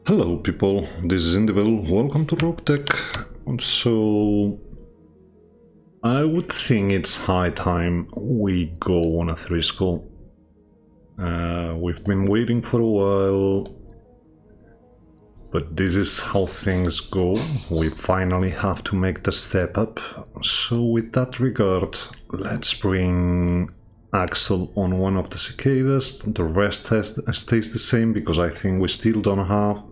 Hello people, this is Individual, welcome to Roguetech. So I would think it's high time we go on a 3 skull. We've been waiting for a while, but this is how things go. We finally have to make the step up. So with that regard, let's bring Axel on one of the cicadas. The rest stays the same because I think we still don't have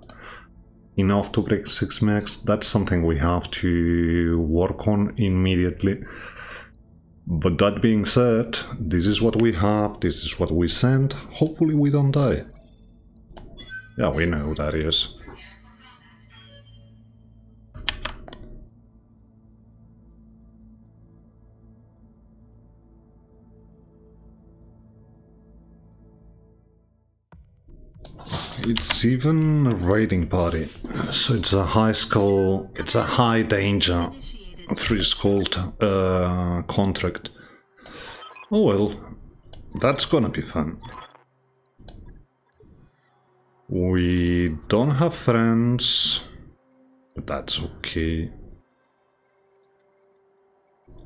enough to break 6 mechs. That's something we have to work on immediately. But that being said, this is what we have, this is what we send. Hopefully we don't die. Yeah, we know that is. It's even a raiding party, so it's a high skull, it's a high danger 3 skull contract. Oh well, that's gonna be fun. We don't have friends, but that's okay.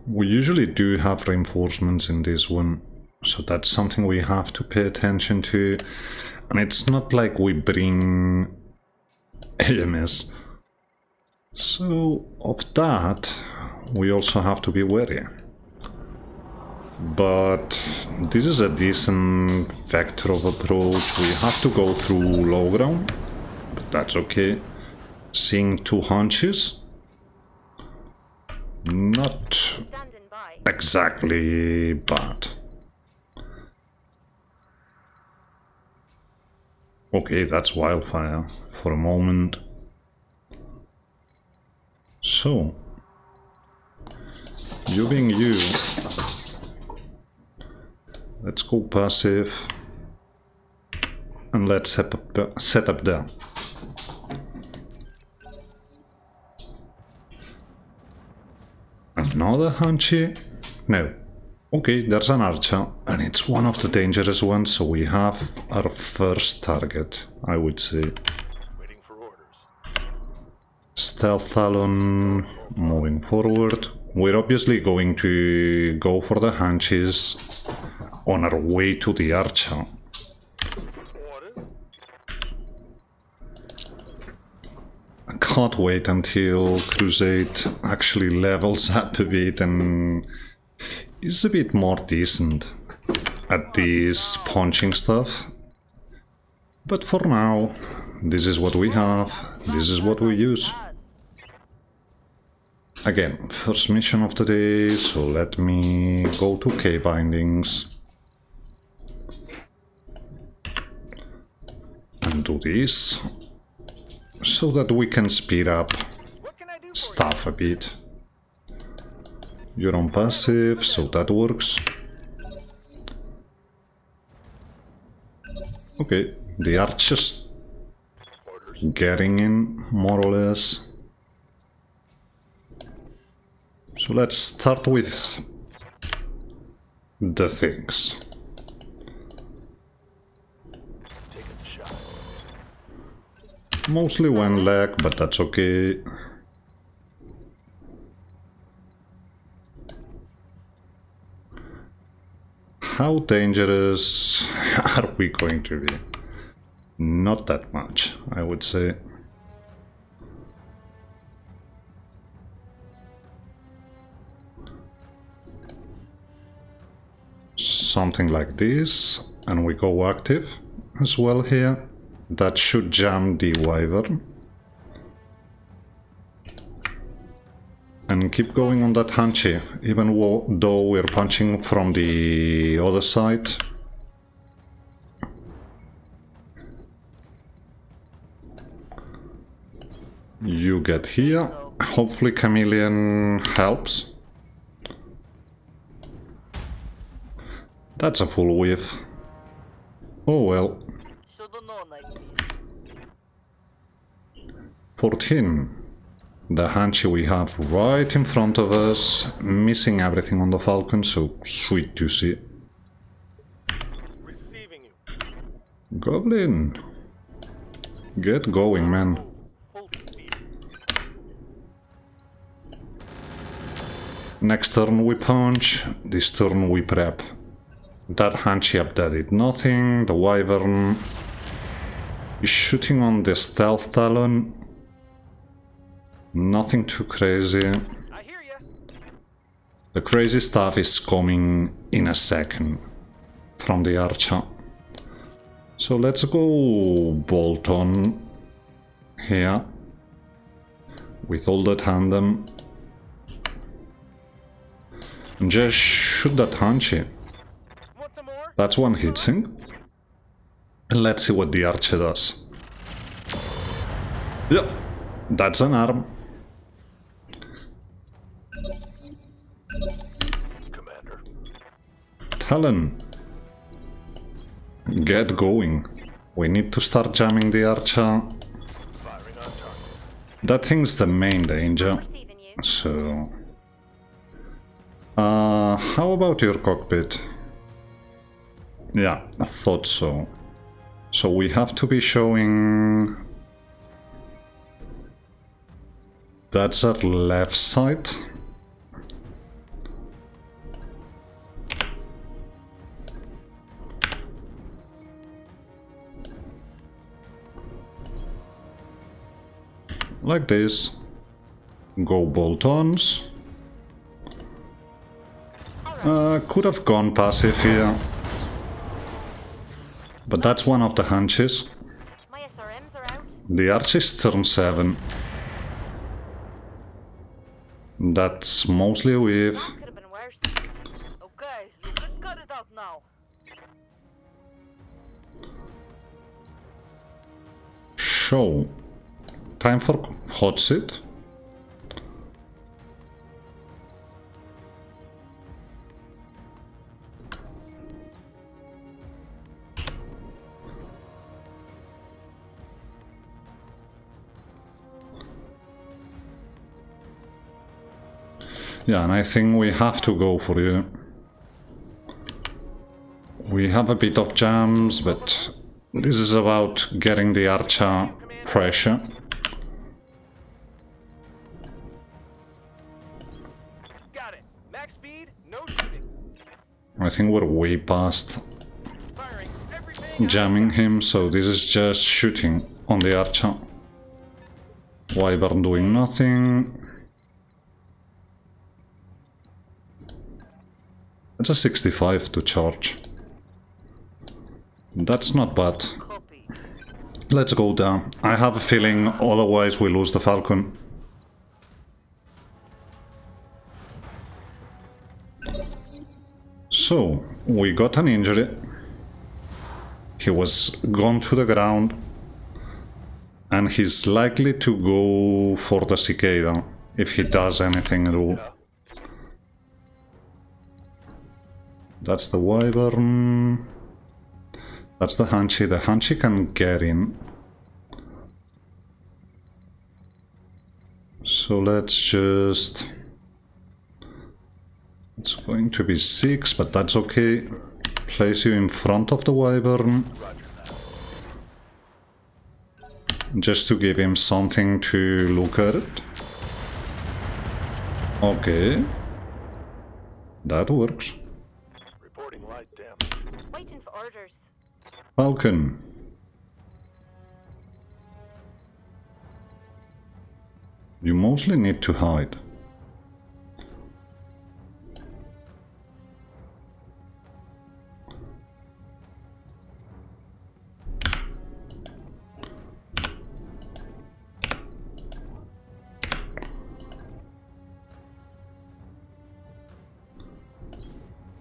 We usually do have reinforcements in this one, so that's something we have to pay attention to. And it's not like we bring AMS. So of that, we also have to be wary. But this is a decent vector of approach. We have to go through low ground, but that's okay. Seeing 2 hunches, not exactly bad. Okay, that's wildfire for a moment. So, you being you, let's go passive and let's set up there. Another hunchy? No. Okay, there's an archer, and it's one of the dangerous ones, so we have our first target, I would say. Waiting for orders. Stealth Talon, moving forward. We're obviously going to go for the hunches on our way to the archer. I can't wait until Crusade actually levels up a bit and is a bit more decent at this punching stuff. But for now, this is what we have, this is what we use. Again, first mission of the day, so let me go to K bindings and do this so that we can speed up stuff a bit. You're on passive, so that works. Okay, the archers getting in, more or less. So let's start with the things. Mostly one leg, but that's okay. How dangerous are we going to be? Not that much, I would say. Something like this, and we go active as well here. That should jam the wyvern. And keep going on that hunchy, even though we're punching from the other side. You get here. Hopefully Chameleon helps. That's a full whiff. Oh well. 14. The hunchy we have right in front of us, missing everything on the Falcon, so sweet to see. Goblin! Get going, man. Full speed. Next turn we punch, this turn we prep. That Hanchy up there did nothing, the Wyvern is shooting on the Stealth Talon. Nothing too crazy. I hear ya. The crazy stuff is coming in a second from the Archer. So let's go bolt on here with all the tandem. And just shoot that Hanchy. Want some more? That's one heatsink. And let's see what the Archer does. Yep, that's an arm. Commander. Talon, get going. We need to start jamming the Archer. Firing on target. That thing's the main danger. Receiving you. So... how about your cockpit? Yeah, I thought so. So we have to be showing... That's our left side. Like this. Go bolt-ons. Could have gone passive here. But that's one of the hunches. My SRMs are out. The Arch is turn 7. That's mostly a whiff. That could have been worse. Okay, let's cut it out now. Show. Time for hot seat. Yeah, and I think we have to go for you. We have a bit of jams, but this is about getting the Archer pressure. Got it. Max speed, no shooting. I think we're way past Firing everything. jamming him, so this is just shooting on the Archer. Wyvern doing nothing. It's a 65 to charge. That's not bad. Copy. Let's go down. I have a feeling otherwise we lose the Falcon. So, we got an injury. He was gone to the ground. And he's likely to go for the Cicada, if he does anything at all. That's the Wyvern. That's the Hanchy. The Hanchy can get in. So let's just... It's going to be 6, but that's okay. Place you in front of the Wyvern. Just to give him something to look at. Okay. That works. Reporting light down. Waiting for orders. Falcon. You mostly need to hide.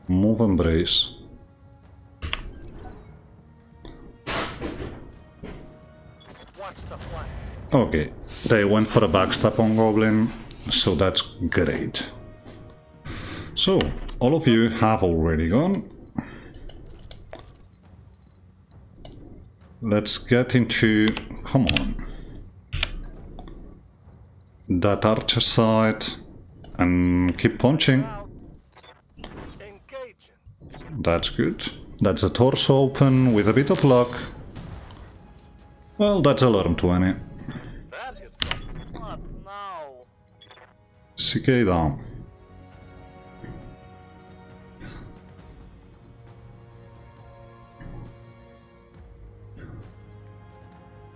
Move and brace. Watch the flank. Okay, they went for a backstab on Goblin, so that's great. So, all of you have already gone. Let's get into... come on. That Archer side, and keep punching. Engaging. That's good. That's a torso open with a bit of luck. Well, that's alarm 20. That hits them. What now? Cicada.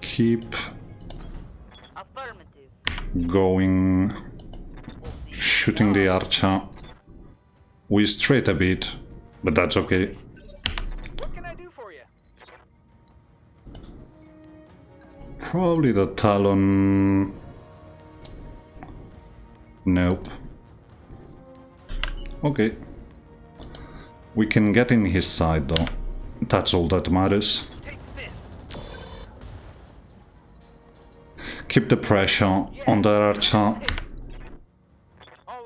Keep Affirmative. going, shooting the archer. We strayed a bit, but that's okay. What can I do for you? Probably the Talon. Nope. Okay. We can get in his side though. That's all that matters. Take this. Keep the pressure on the archer. All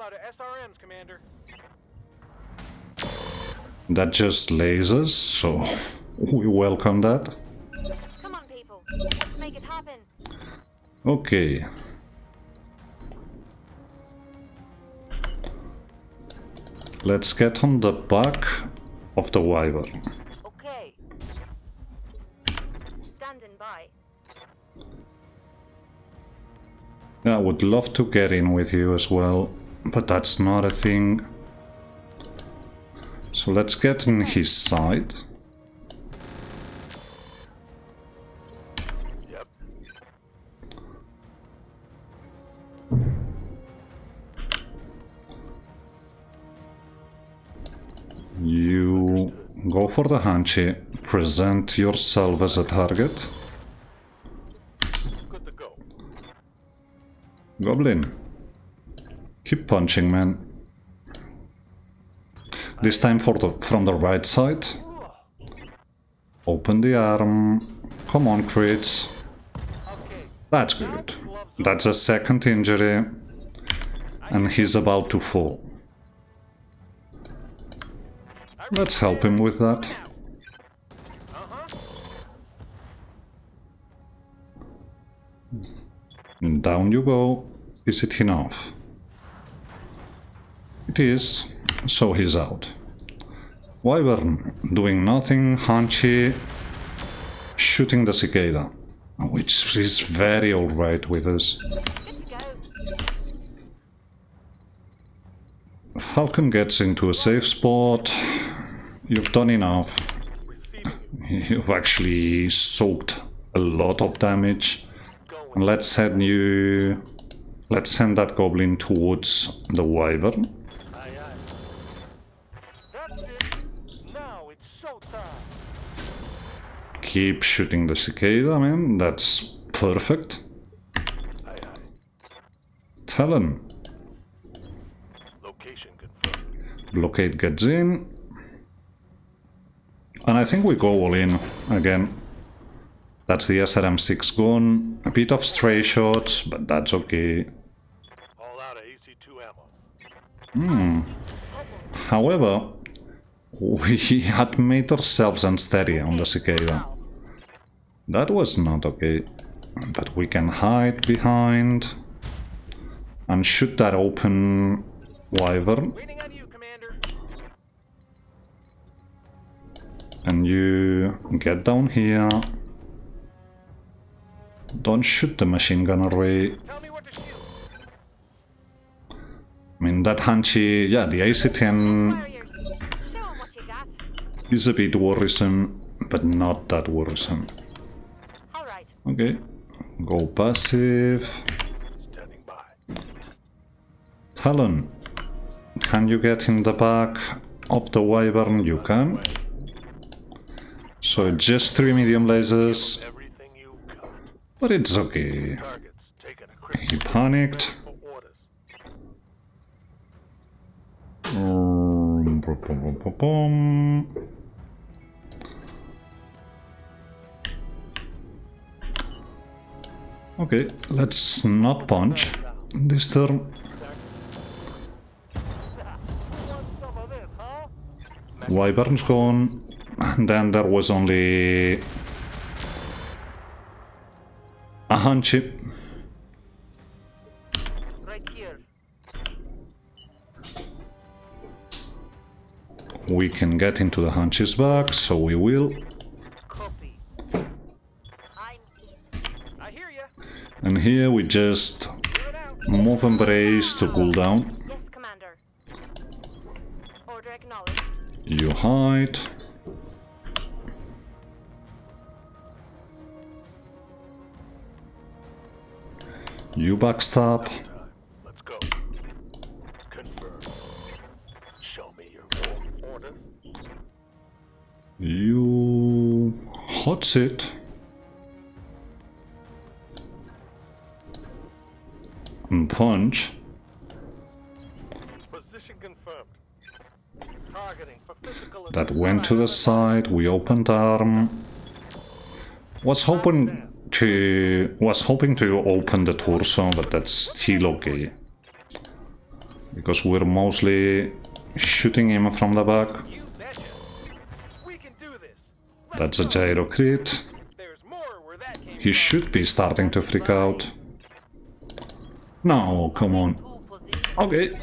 out of SRMs, Commander. That just lasers, so we welcome that. Come on, people. Let's make it happen. Okay. Let's get on the back of the wyvern. Okay. Standing by. Yeah, I would love to get in with you as well, but that's not a thing. So let's get in his side. Yep. You go for the Hanchi, present yourself as a target. Good to go. Goblin, keep punching, man. This time from the right side. Open the arm. Come on, crits. Okay. That's good. That's a second injury. And he's about to fall. Let's help him with that. And down you go. Is it enough? It is. So he's out. Wyvern doing nothing. Hanchi shooting the cicada, which is very alright with us. Good to go. Falcon gets into a safe spot. You've done enough. You've actually soaked a lot of damage. And let's send that goblin towards the wyvern. Aye, aye. That's it. Now it's showtime. Keep shooting the cicada, man. That's perfect. Aye, aye. Talon. Location confirmed. Blockade gets in. And I think we go all in again. That's the SRM6 gone. A bit of stray shots, but that's okay. All out of AC2 ammo. However, we had made ourselves unsteady on the cicada. That was not okay. But we can hide behind and shoot that open wyvern. Waiting on you, Commander. And you get down here. Don't shoot the machine gun away. Tell me what to shoot. I mean, that Hanchi, yeah, the AC-10 Warriors, show 'em what you got. is a bit worrisome, but not that worrisome. All right. Okay, go passive. Standing by. Talon, can you get in the back of the wyvern? You can. So just 3 medium lasers, Everything you got. but it's okay. Targets taking a quick He panicked. for orders. Okay, let's not punch this turn. Want some of this, huh? Wyvern's gone, and then there was only a Hanchi. Right here. We can get into the Hanchi's back, so we will. Copy. I'm And here we just move and brace to cool down. Yes, Commander. Order acknowledged. You hide. You backstab. Let's go. Confirm. Show me your order. You hot sit. And punch. Position confirmed. Targeting for physical. That went to the side. We opened arm. Was hoping to open the torso, but that's still okay. Because we're mostly shooting him from the back. You betcha. We can do this. That's a gyro crit. There's more where that came He should be starting to freak out. No, come on. Okay.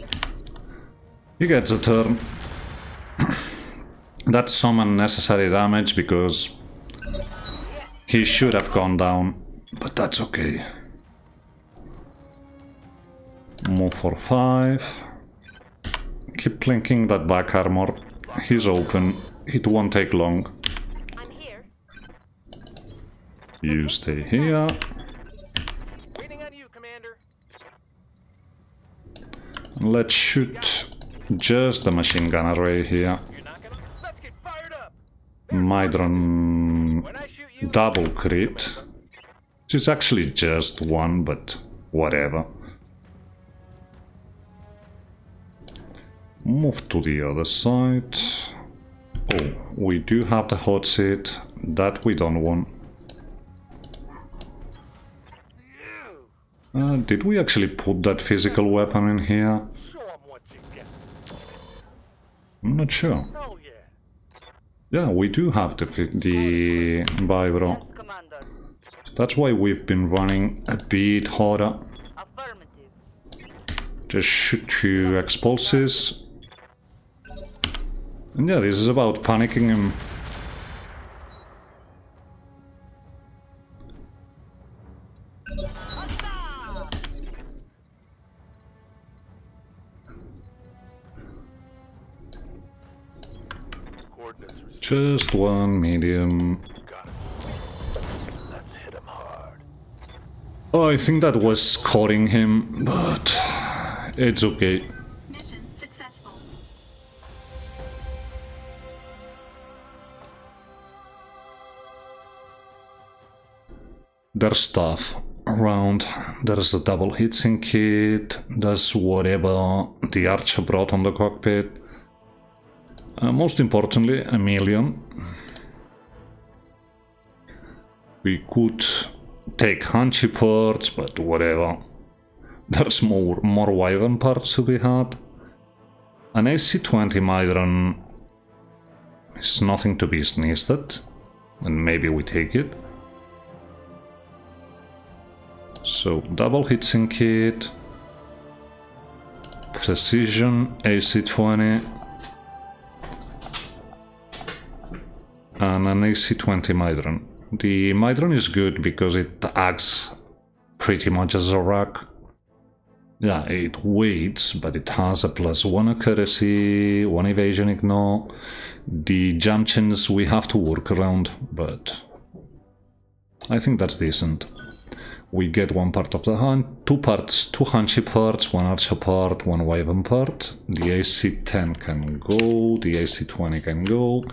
He gets a turn. That's some unnecessary damage because he should have gone down, but that's okay. Move for 5. Keep plinking that back armor. He's open. It won't take long. I'm here. You stay here. Waiting on you, Commander. Let's shoot just the machine gun array here. You're not gonna. Let's get fired up. Mydron When I shoot you, double crit. It's actually just one, but whatever. Move to the other side. Oh, we do have the hot seat. That we don't want. Did we actually put that physical weapon in here? show 'em what you get. I'm not sure. Oh yeah. Yeah, we do have the vibro. Yes, Commander. That's why we've been running a bit harder. Affirmative. Just shoot 2 expulses. And yeah, this is about panicking him. Coordinates received. Just one medium. Got it. Let's hit him hard. Oh, I think that was cutting him, but it's okay. Mission successful. There's stuff around. There's a double heatsink kit. There's whatever the archer brought on the cockpit. Most importantly, a million. We could take Hanchy parts, but whatever. There's more Wyvern parts to be had. An AC-20 Mydron is nothing to be sneezed at, and maybe we take it. So, double heatsink kit, precision AC-20, and an AC-20 Mydron. The Mydron is good because it acts pretty much as a rack. Yeah, it waits, but it has a +1 accuracy, 1 evasion ignore. The jump chains we have to work around, but I think that's decent. We get 1 part of the hunt, 2 parts, 2 Hanchy parts, 1 archer part, 1 wyvern part. The AC-10 can go, the AC-20 can go,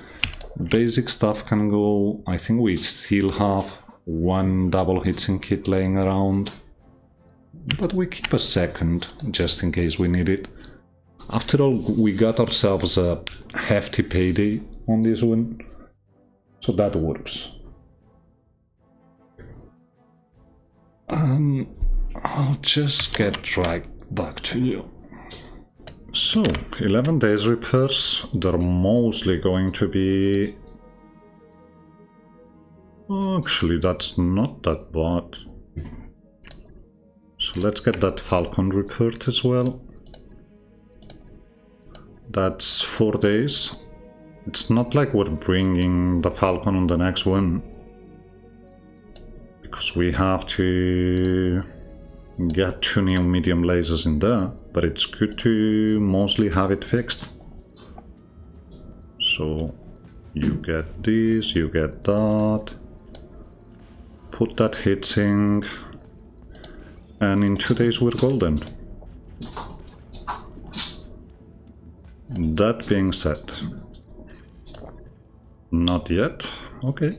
basic stuff can go. I think we still have 1 double heatsink kit laying around, but we keep a second just in case we need it. After all, we got ourselves a hefty payday on this one, so that works. I'll just get right back to you. So, 11 days repairs, they're mostly going to be... Actually, that's not that bad. So let's get that Falcon repaired as well. That's 4 days. It's not like we're bringing the Falcon on the next one, because we have to get 2 new medium lasers in there, but it's good to mostly have it fixed. So you get this, you get that, put that heatsink, and in 2 days we're golden. That being said, not yet, okay.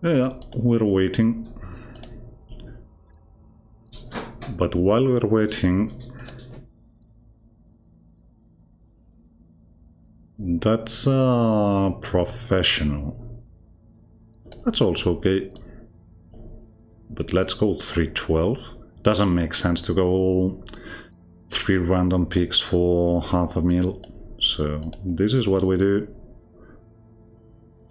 Yeah, we're waiting. But while we're waiting, that's professional. That's also okay. But let's go 312. Doesn't make sense to go 3 random picks for half a mil. So this is what we do.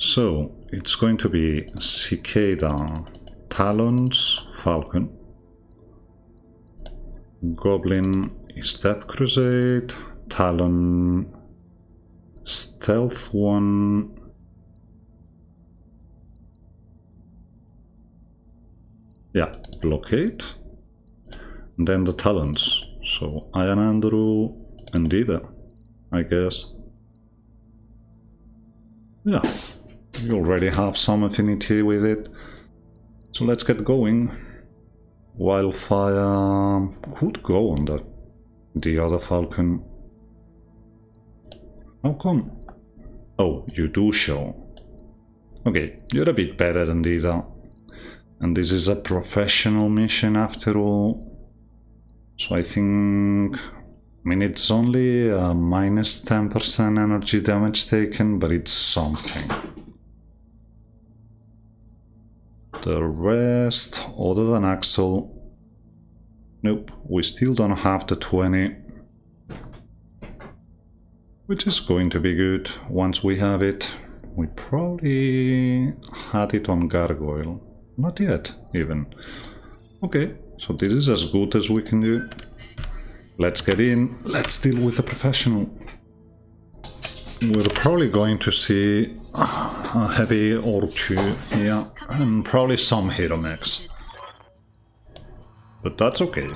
So it's going to be Cicada, Talons, Falcon. Goblin is Death Crusade, Talon, Stealth 1, yeah, Blockade, and then the Talons, so Iron Andrew and Dida, I guess. Yeah, you already have some affinity with it, so let's get going. Wildfire could go on the other Falcon. How come? Oh, you do show. Okay, you're a bit better than Dida. And this is a professional mission after all. So I think... I mean, it's only a minus 10% energy damage taken, but it's something. The rest, other than Axel, nope, we still don't have the 20. Which is going to be good once we have it. We probably had it on Gargoyle. Not yet, even. Okay, so this is as good as we can do. Let's get in, let's deal with the professional. We're probably going to see a heavy or 2, yeah, and probably some hero mechs. But that's okay.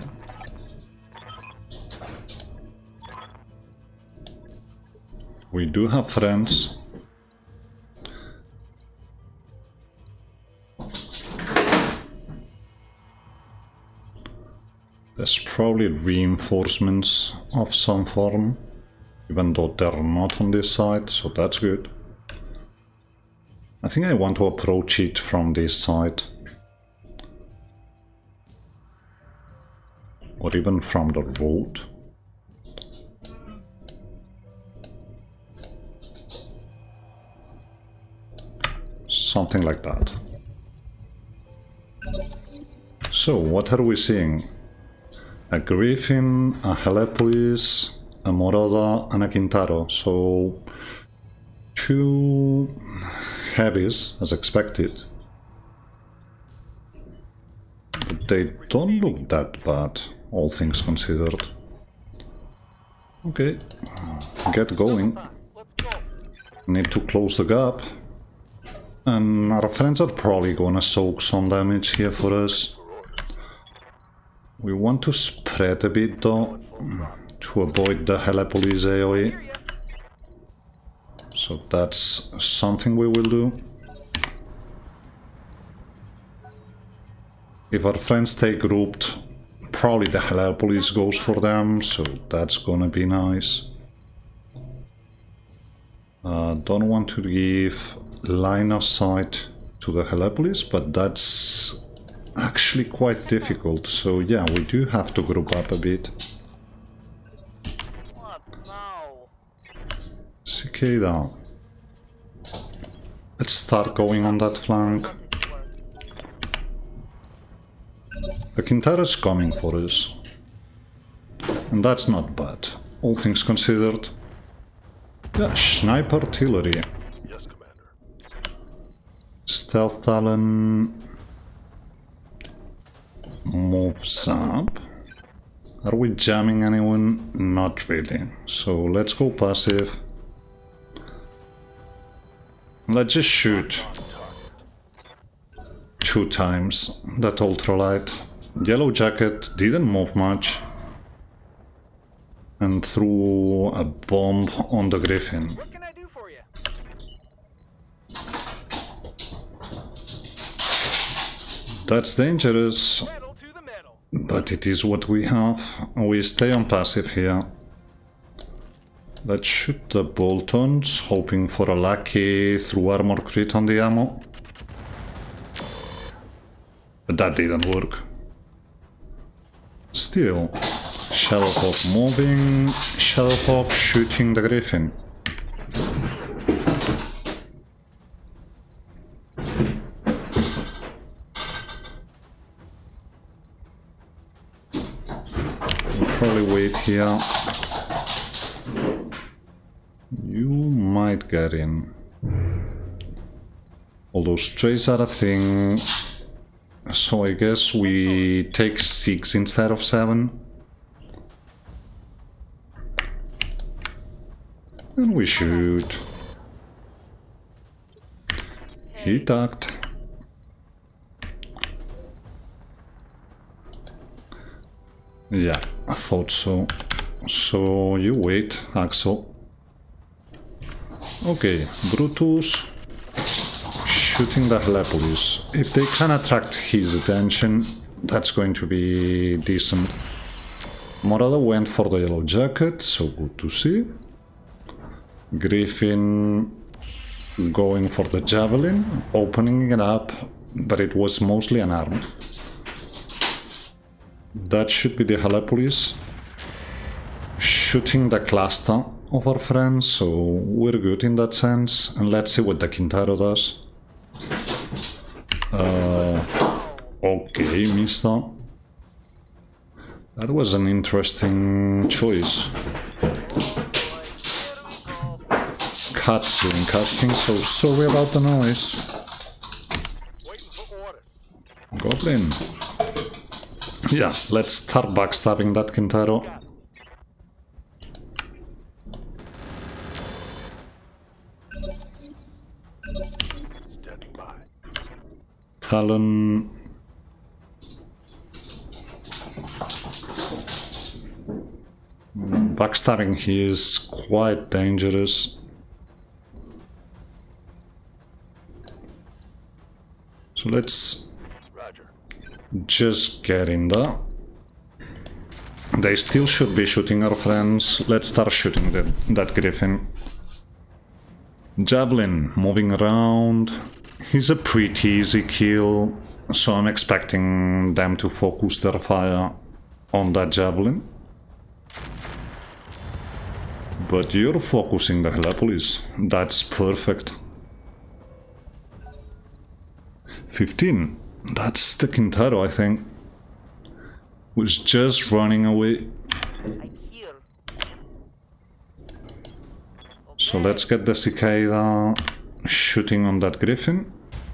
We do have friends. There's probably reinforcements of some form, even though they're not on this side, so that's good. I think I want to approach it from this side. Or even from the road. Something like that. So, what are we seeing? A Griffin, a Helepolis, a Moroda, and a Quintaro. So, 2 heavies, as expected. But they don't look that bad, all things considered. Okay, get going. Need to close the gap. And our friends are probably gonna soak some damage here for us. We want to spread a bit though, to avoid the Helepolis AoE. So that's something we will do. If our friends stay grouped, probably the Helepolis goes for them, so that's gonna be nice. Don't want to give line of sight to the Helepolis, but that's actually quite difficult, so yeah, we do have to group up a bit. Cicada. Let's start going on that flank. The Quintaro's coming for us. And that's not bad, all things considered. Yeah, sniper artillery. Yes, Commander. Stealth Talon moves up. Are we jamming anyone? Not really. So let's go passive. Let's just shoot 2 times that ultralight. Yellow jacket didn't move much and threw a bomb on the Griffin. What can I do for you? That's dangerous, Metal to the metal. but it is what we have. We stay on passive here. Let's shoot the bolt-ons, hoping for a lucky through armor crit on the ammo. But that didn't work. Still, Shadowhawk moving, Shadowhawk shooting the Griffin. We'll probably wait here. You might get in. Although strays are a thing, so I guess we take 6 instead of 7. And we shoot. He ducked. Yeah, I thought so. So you wait, Axel. Okay, Brutus shooting the Helepolis. If they can attract his attention, that's going to be decent. Morada went for the yellow jacket, so good to see. Griffin going for the javelin, opening it up, but it was mostly an arm. That should be the Helepolis. Shooting the cluster of our friends, so we're good in that sense. And let's see what the Kintaro does. Okay, mister. That was an interesting choice. Cutscene casting, so sorry about the noise. Waiting for orders. Goblin. Yeah, let's start backstabbing that Kintaro. Standing by. Talon. Backstabbing here is quite dangerous. So let's Roger. just get in there. They still should be shooting our friends. Let's start shooting that Griffin. Javelin moving around. He's a pretty easy kill, so I'm expecting them to focus their fire on that Javelin. But you're focusing the Helepolis. That's perfect. 15. That's the Kintaro, I think. Was just running away. So let's get the Cicada shooting on that Griffin.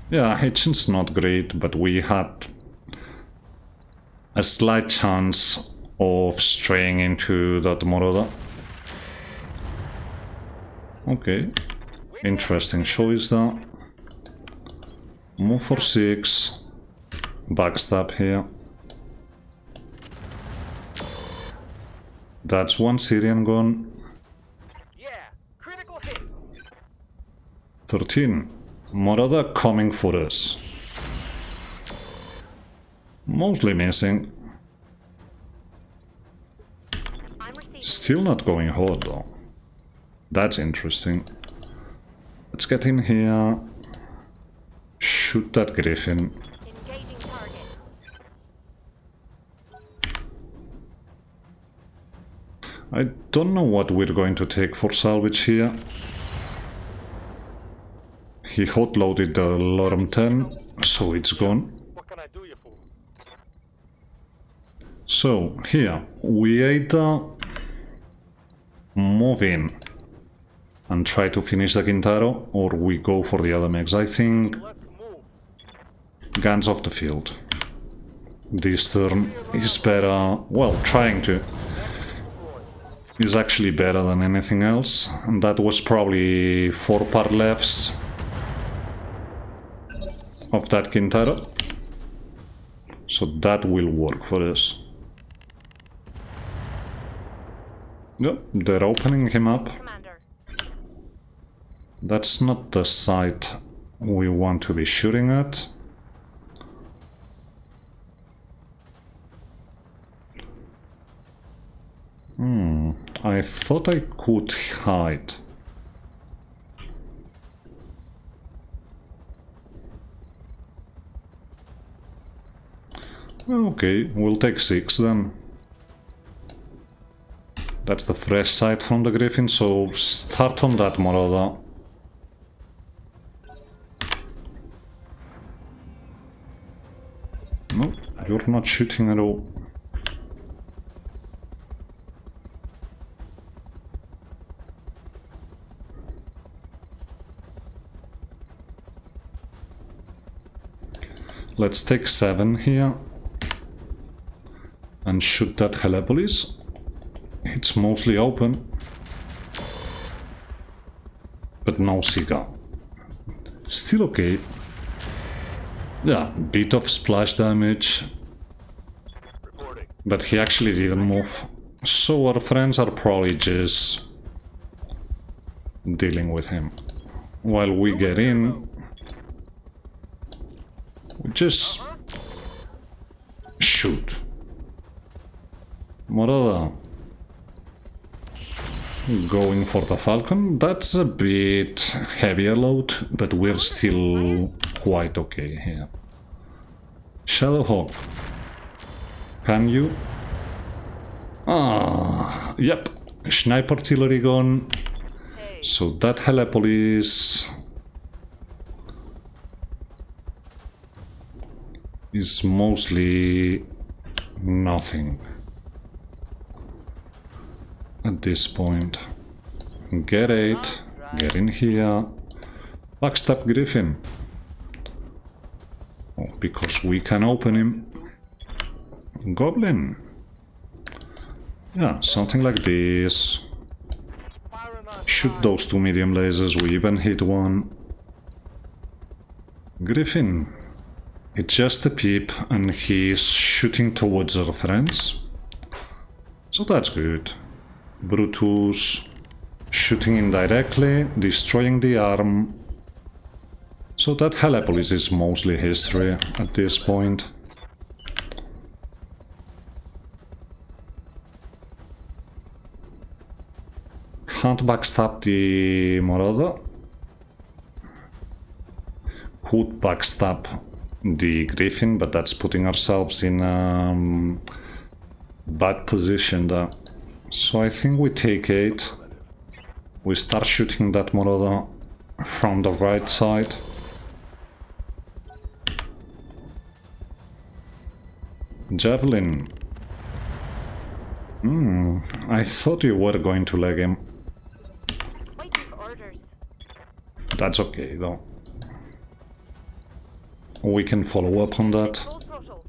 Yeah, it's not great, but we had a slight chance of straying into that Moroda. Okay, interesting choice there. Move for 6. Backstab here. That's one Syrian gun. Yeah, critical hit. 13. Morada coming for us. Mostly missing. I'm receiving. Still not going hard though. That's interesting. Let's get in here. Shoot that Griffin. Engaging target. I don't know what we're going to take for salvage here. He hot-loaded the Lorem 10, so it's gone. What can I do you for? So, here, we either move in and try to finish the Kintaro, or we go for the other mechs. I think Let's move. guns off the field. This turn is better, well, trying to, is actually better than anything else. And that was probably 4 par lefts of that Quintero. So that will work for us. Yep, they're opening him up. Commander. That's not the site we want to be shooting at. I thought I could hide. Okay, we'll take 6 then. That's the fresh side from the Griffin, so start on that, Moroda. No, you're not shooting at all. Let's take 7 here and shoot that Helepolis. It's mostly open, but no cigar. Still okay. Yeah, bit of splash damage, but he actually didn't move. So our friends are probably just dealing with him. While we get in, we just shoot. Morada. Going for the Falcon. That's a bit heavier load, but we're still quite okay here. Shadowhawk. Can you? Ah, yep. Sniper artillery gun. So that Helepolis is mostly nothing at this point. Get 8, get in here. Backstab Griffin. Oh, because we can open him. Goblin. Yeah, something like this. Shoot those 2 medium lasers, we even hit one. Griffin. It's just a peep and he's shooting towards our friends. So that's good. Brutus shooting indirectly, destroying the arm. So that Helepolis is mostly history at this point. Can't backstab the Moroda. Could backstab the Griffin, but that's putting ourselves in a bad position there. So I think we take 8. We start shooting that Moroda from the right side. Javelin. I thought you were going to leg him. Waiting for orders. That's okay though. We can follow up on that. Full throttle.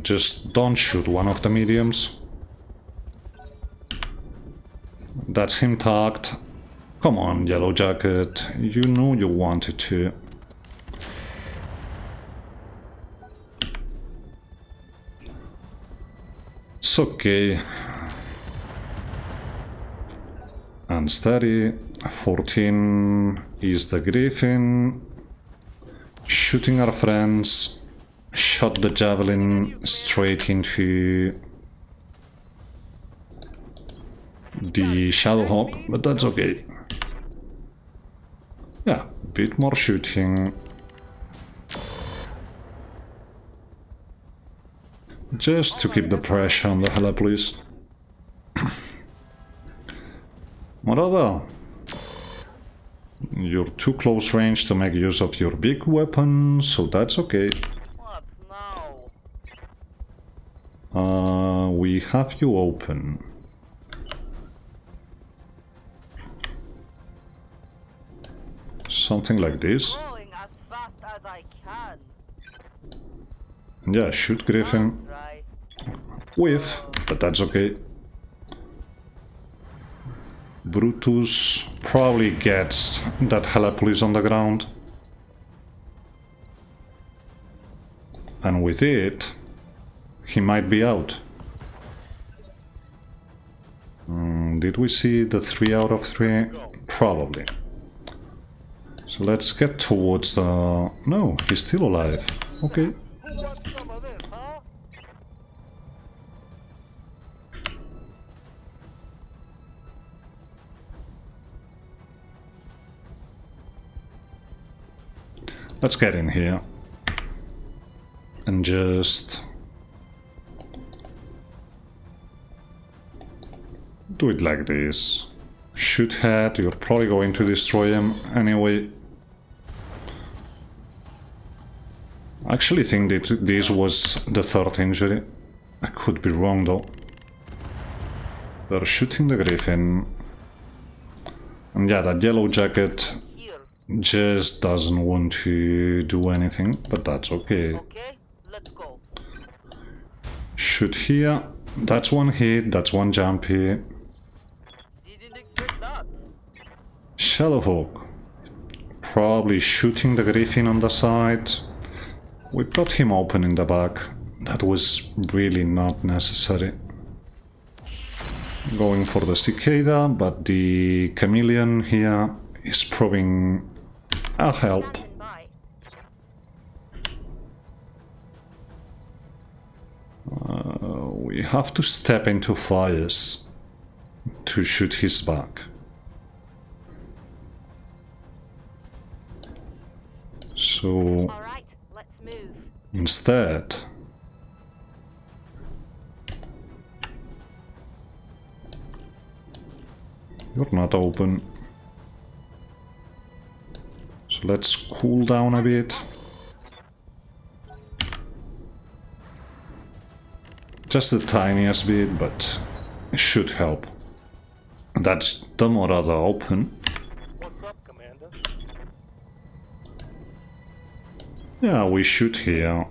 Just don't shoot one of the mediums. That's him tagged. Come on, Yellow Jacket. You know you wanted to. It's okay. And steady. 14 is the Griffin. Shooting our friends. Shot the Javelin straight into the Shadowhawk, but that's okay. Yeah, a bit more shooting. Just to keep the pressure on the Helepolis. Morada, you're too close range to make use of your big weapon, so that's okay. What now? We have you open. Something like this. Going as fast as I can. Yeah, shoot Griffin. Right. Whiff, but that's okay. Brutus probably gets that Helepolis on the ground. and with it, he might be out. Did we see the 3 out of 3? Probably. So let's get towards the... No, he's still alive. Okay. Who wants some of this, huh? Let's get in here. And just... do it like this. Shoot head, you're probably going to destroy him anyway. I actually think that this was the 3rd injury. I could be wrong though. They're shooting the Griffin. And yeah, that yellow jacket just doesn't want to do anything, but that's okay. Okay, let's go. Shoot here. That's one hit, that's one jump here. Didn't expect that. Shadowhawk. Probably shooting the Griffin on the side. We've got him open in the back. That was really not necessary. Going for the Cicada, but the Chameleon here is proving a help. Standing by. We have to step into fires to shoot his back. So All right, let's move. instead, you're not open. So let's cool down a bit. Just the tiniest bit, but it should help. That's the Morada open. What's up, Commander? Yeah, we shoot here.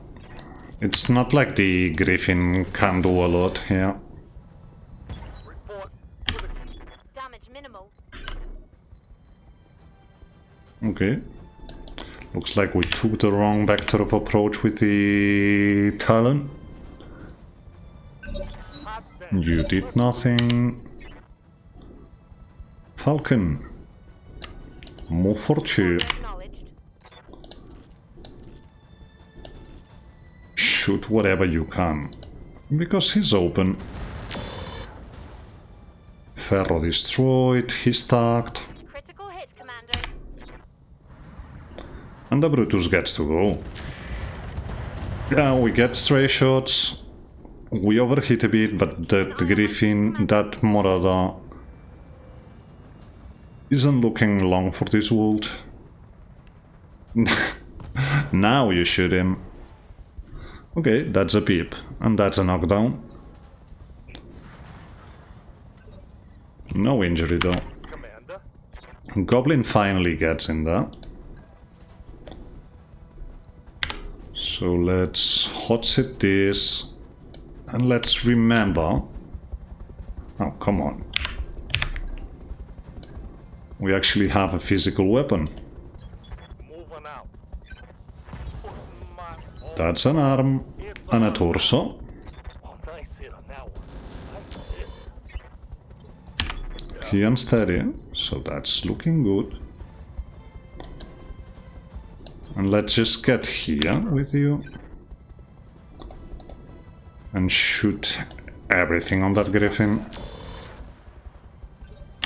It's not like the Griffin can do a lot here. Report. Damage minimal. Okay. Looks like we took the wrong vector of approach with the Talon. You did nothing. Falcon. Move for 2. Acknowledged. Shoot whatever you can. Because he's open. Ferro destroyed, he's tagged. Critical hit, Commander. And the Brutus gets to go. Yeah, we get stray shots. We overhit a bit, but that Griffin, that Morada isn't looking long for this world. Now you shoot him. Okay, that's a peep. And that's a knockdown. No injury though. Commander. Goblin finally gets in there. So let's hot set this. And let's remember... Oh, come on. We actually have a physical weapon. Moving out. Put my own- That's an arm and a torso. Oh, nice hit on that one. Nice hit. He unsteady, so that's looking good. And let's just get here with you. And shoot everything on that Griffin.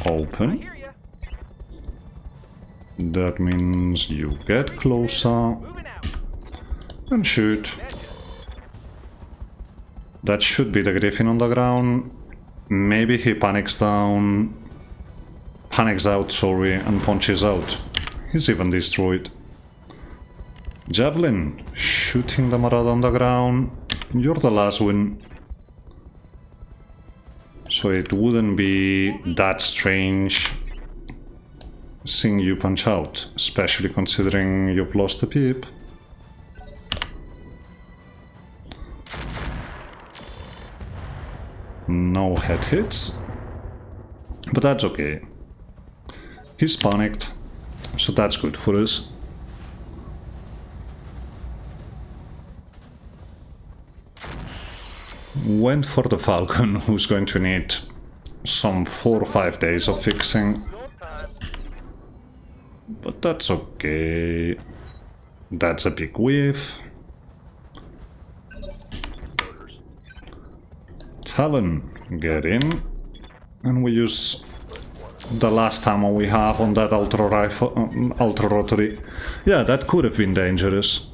Open. Hear ya. That means you get closer Moving out. and shoot. That's it. That should be the Griffin on the ground. Maybe he panics out, sorry, and punches out. He's even destroyed. Javelin, shooting the Marauder on the ground. You're the last one. So it wouldn't be that strange seeing you punch out, especially considering you've lost a peep. No head hits, but that's okay. He's panicked, so that's good for us. went for the Falcon, who's going to need some 4 or 5 days of fixing. But that's okay. That's a big whiff. Talon, get in. And we use the last ammo we have on that ultra rifle, ultra rotary. Yeah, that could have been dangerous.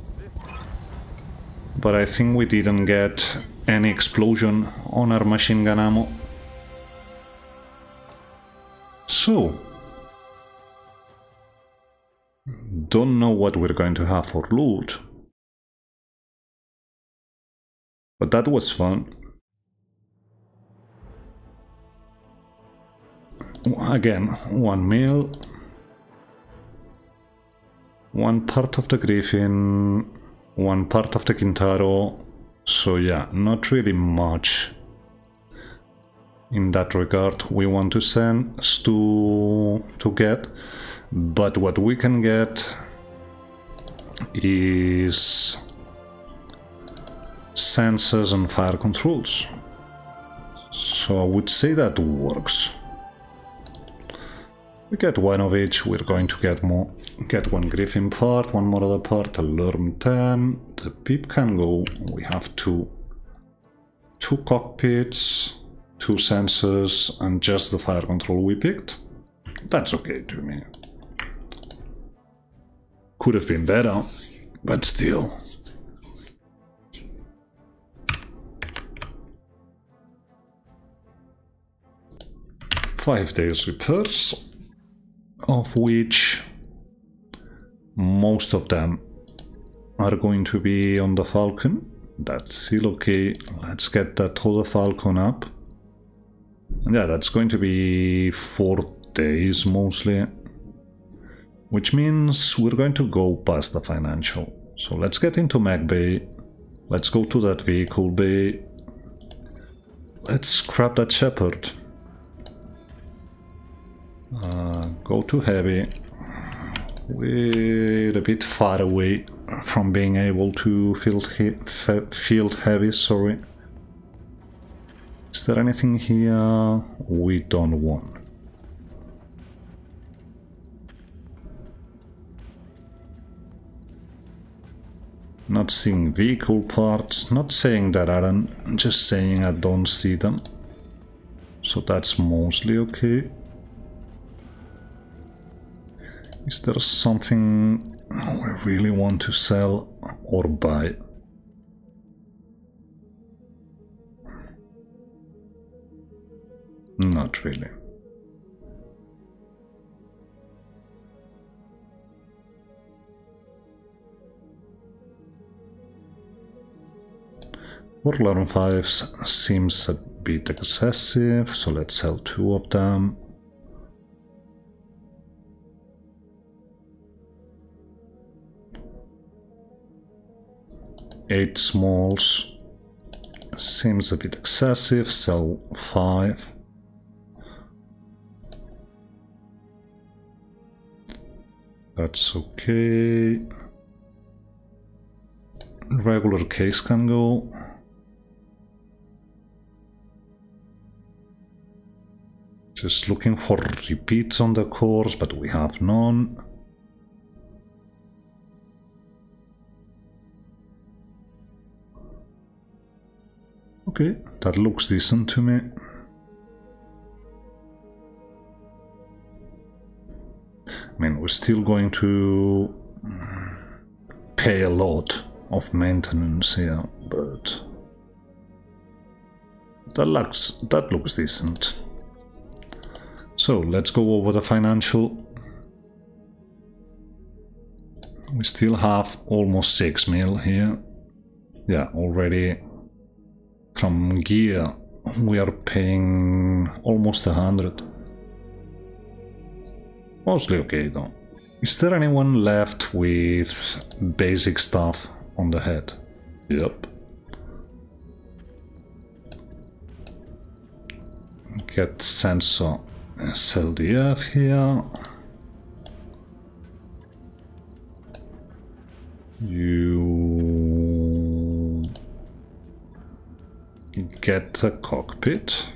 But I think we didn't get any explosion on our machine gun ammo. So, don't know what we're going to have for loot. But that was fun. Again, 1 mil. 1 part of the Griffin. 1 part of the Kintaro. So yeah, not really much in that regard we want to send to get. But what we can get is sensors and fire controls. So I would say that works. We get 1 of each, we're going to get more. Get 1 Griffin part, 1 more other part, alarm 10. The peep can go. We have two cockpits, 2 sensors, and just the fire control we picked. That's okay to me. Could have been better, but still. "5 days repairs, of which most of them are going to be on the Falcon. That's still okay. Let's get that other Falcon up. And yeah, that's going to be 4 days mostly. Which means we're going to go past the financial. So let's get into mechbay. Let's go to that vehicle bay. Let's grab that Shepherd. Go to heavy. We're a bit far away from being able to field heavy, sorry. Is there anything here we don't want? Not seeing vehicle parts, not saying there aren't, just saying I don't see them. So that's mostly okay. Is there something we really want to sell or buy? Not really. Warlord 5s seems a bit excessive, so let's sell 2 of them. Eight smalls seems a bit excessive, sell 5. That's okay. Regular case can go. Just looking for repeats on the course, but we have none. Okay, that looks decent to me. I mean, we're still going to pay a lot of maintenance here, but that looks decent. So let's go over the financial. We still have almost 6 mil here. Yeah, already from gear we are paying almost 100. Mostly okay though. Is there anyone left with basic stuff on the head? Yep. Get sensor SLDF here. You get the cockpit.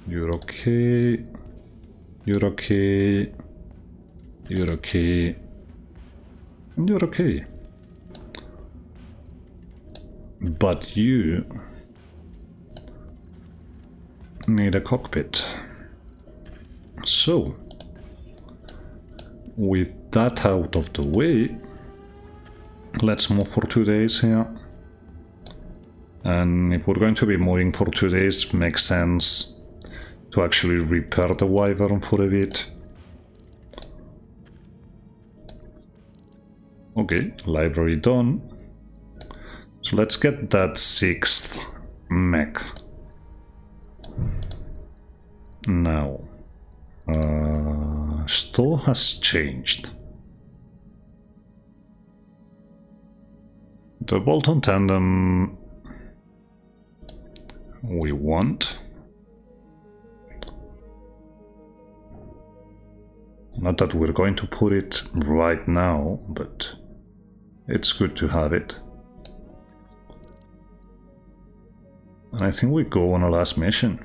You're okay. You're okay. You're okay. And you're okay. But you need a cockpit. So, with that out of the way, let's move for 2 days here. And if we're going to be moving for 2 days, it makes sense to actually repair the Wyvern for a bit. Okay, library done. So let's get that 6th mech. Now, store has changed. The bolt-on tandem we want. Not that we're going to put it right now, but it's good to have it. And I think we go on a last mission.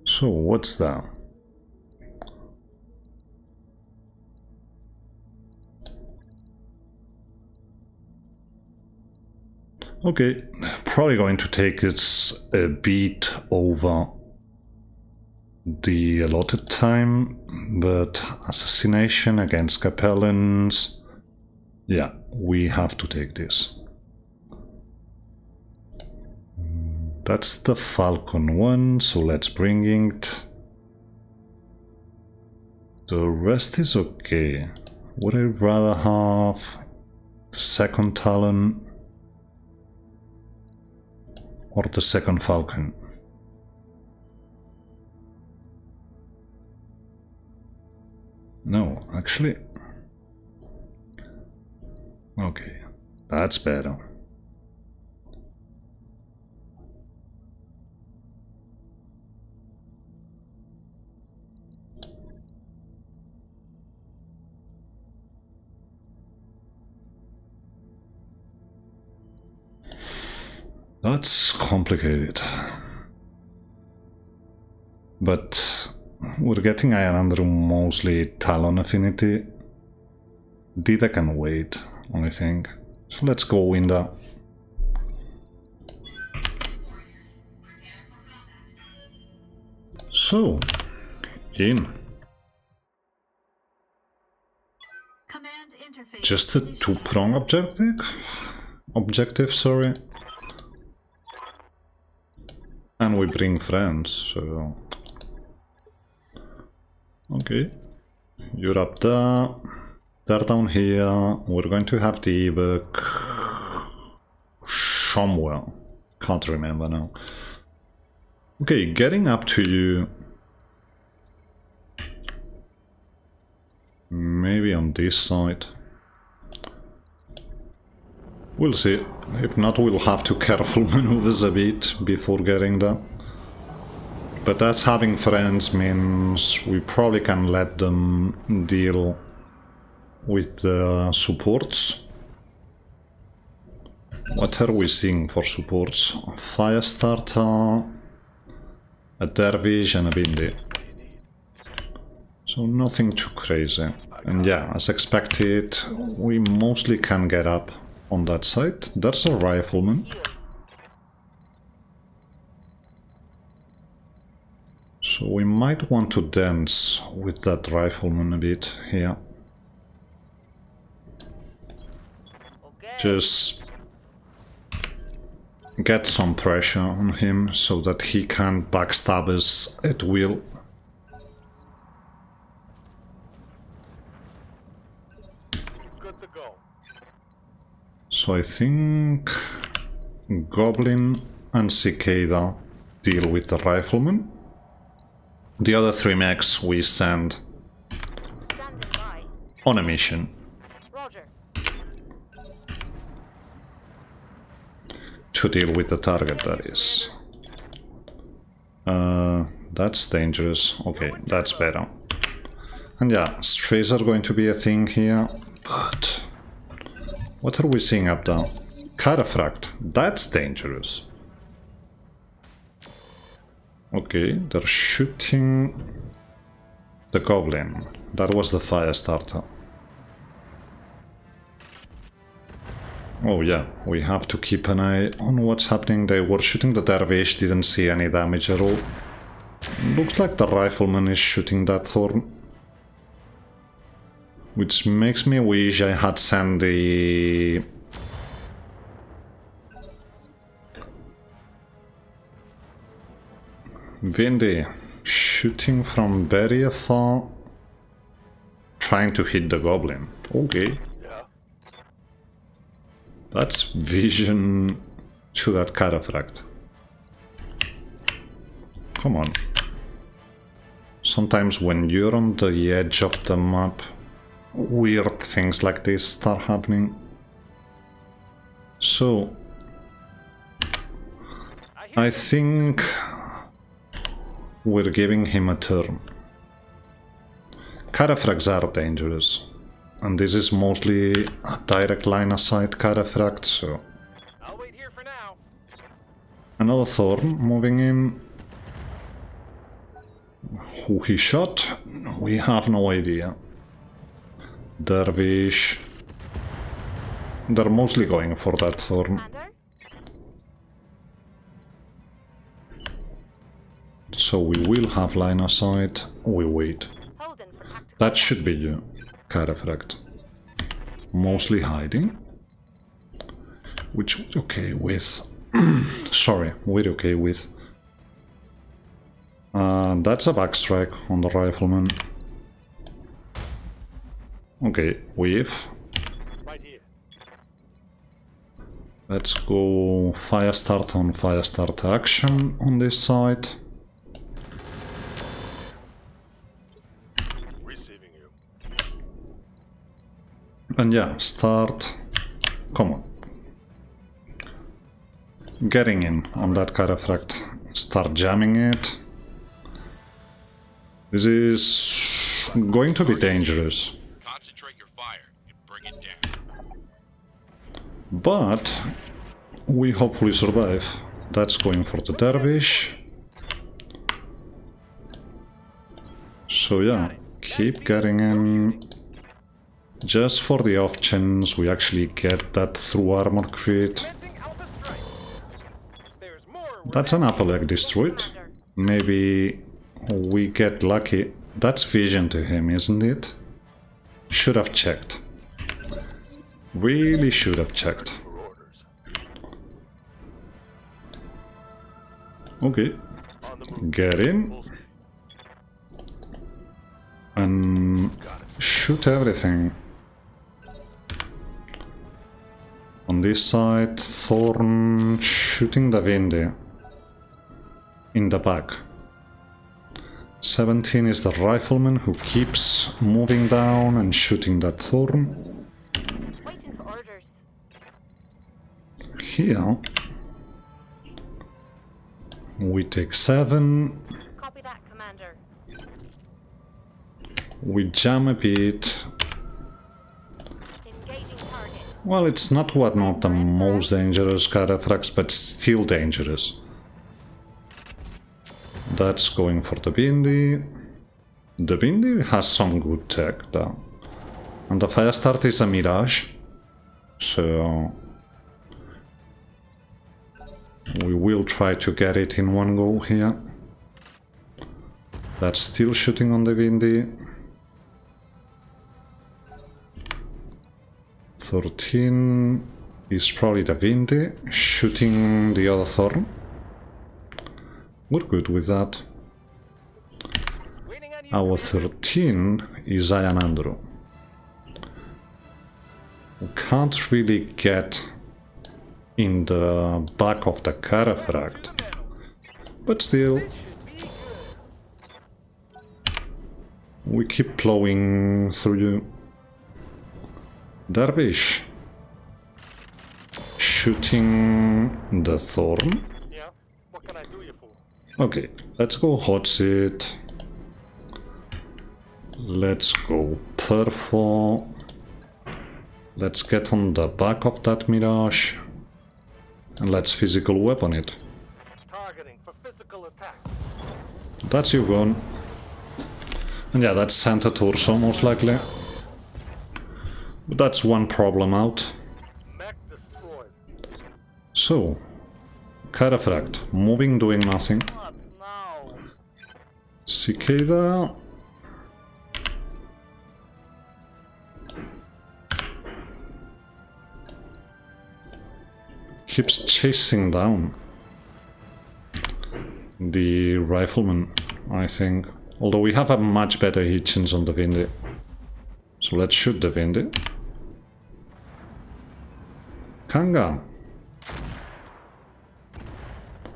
So, what's that? Okay, probably going to take us a bit over the allotted time, but assassination against Capellans, yeah, we have to take this. That's the Falcon one, so let's bring it. The rest is okay. Would I rather have the second Talon or the second Falcon? No, actually. Okay, that's better. That's complicated. But we're getting Iron Andrew mostly Talon affinity. Dita can wait, I think. So let's go in the... So, in. Command interface. Just a two-prong objective, sorry. And we bring friends, so... Okay. You're up there. They're down here. We're going to have the evac somewhere. Can't remember now. Okay, getting up to you. Maybe on this side. We'll see. If not, we'll have to careful maneuvers a bit before getting there. But us having friends means we probably can let them deal with the supports. What are we seeing for supports? A Firestarter, a Dervish and a Bindi. So nothing too crazy. And yeah, as expected, we mostly can get up on that side. There's a Rifleman. So we might want to dance with that Rifleman a bit here. Just get some pressure on him so that he can't backstab us at will. Good to go. So I think Goblin and Cicada deal with the Rifleman. The other 3 mechs we send Standing by. on a mission. Roger. To deal with the target, that is. That's dangerous. Okay, that's better. And yeah, strays are going to be a thing here, but what are we seeing up there? Cataphract. That's dangerous. Okay, they're shooting the goblin. That was the fire starter. Oh yeah, we have to keep an eye on what's happening. They were shooting the dervish, didn't see any damage at all. Looks like the rifleman is shooting that thorn. Which makes me wish I had sent the... Vindy, shooting from very afar, trying to hit the goblin. Okay. Yeah. That's vision to that cataphract. Come on. Sometimes when you're on the edge of the map, weird things like this start happening. So, I think we're giving him a turn. Cataphracts are dangerous, and this is mostly a direct line of sight cataphract, so... I'll wait here for now. Another thorn moving in. Who he shot? We have no idea. Dervish. They're mostly going for that thorn. So we will have line of sight. We wait. That should be you, Cataphract. Mostly hiding. Which we're okay with. Sorry, we're okay with. That's a backstrike on the rifleman. Okay, weave. Right here. Let's go fire start on fire start action on this side. Receiving you. And yeah, start. Come on. Getting in on that cataphract. Start jamming it. This is going to be dangerous. Concentrate your fire and bring it down. But we hopefully survive. That's going for the dervish. So yeah, keep getting in. Just for the off chance we actually get that through armor crit. That's an upper leg destroyed. Maybe we get lucky. That's vision to him, isn't it? Should have checked. Really should have checked. Okay. Get in. And shoot everything. On this side, Thorn shooting the Windy. In the back. 17 is the rifleman who keeps moving down and shooting that Thorn. Waiting for orders. Here we take 7. Copy that, Commander. We jam a bit. Engaging target. Well, it's not the most dangerous cataphracts, but still dangerous. That's going for the Bindi. The Bindi has some good tech though. And the fire start is a Mirage. So we will try to get it in one go here. That's still shooting on the Bindi. 13 is probably the Bindi shooting the other Thorn. We're good with that. Our 13 is Ayanandru. We can't really get in the back of the cataphract, but still we keep plowing through you. Dervish shooting the Thorn. Yeah? What can I do you for? Okay, let's go hot seat. Let's go perfo. Let's get on the back of that Mirage. And let's physical weapon it. Targeting for physical attack. That's you gone. And yeah, that's Santa Torso most likely. But that's one problem out. Mech destroyed. So, Cataphract, moving, doing nothing. What now? Cicada. Keeps chasing down the rifleman, I think. Although we have a much better hit chance on the Windy. So let's shoot the Windy. Kanga.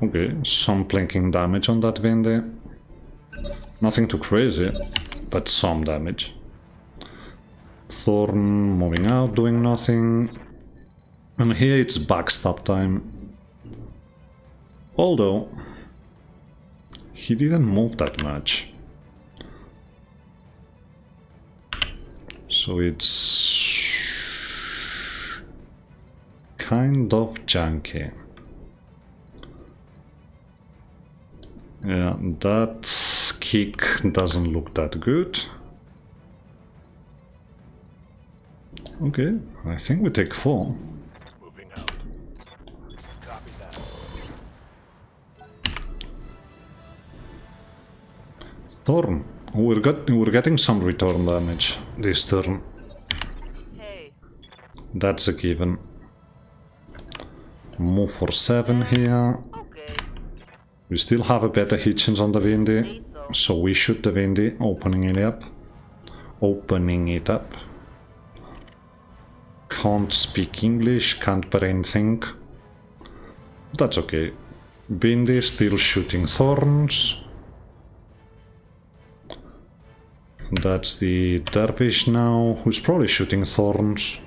Okay, some planking damage on that Windy. Nothing too crazy, but some damage. Thorn moving out, doing nothing. And here it's backstab time. Although he didn't move that much. So it's kind of junky. Yeah, that kick doesn't look that good. Okay, I think we take 4. Moving out. Copy that. Thorn. We're getting some return damage this turn. Hey, That's a given. Move for 7 here. okay. We still have a better hit chance on the Windy, so we shoot the Windy, opening it up. Can't speak English, can't brain think. That's okay. Windy still shooting Thorns. That's the Dervish now, who's probably shooting Thorns.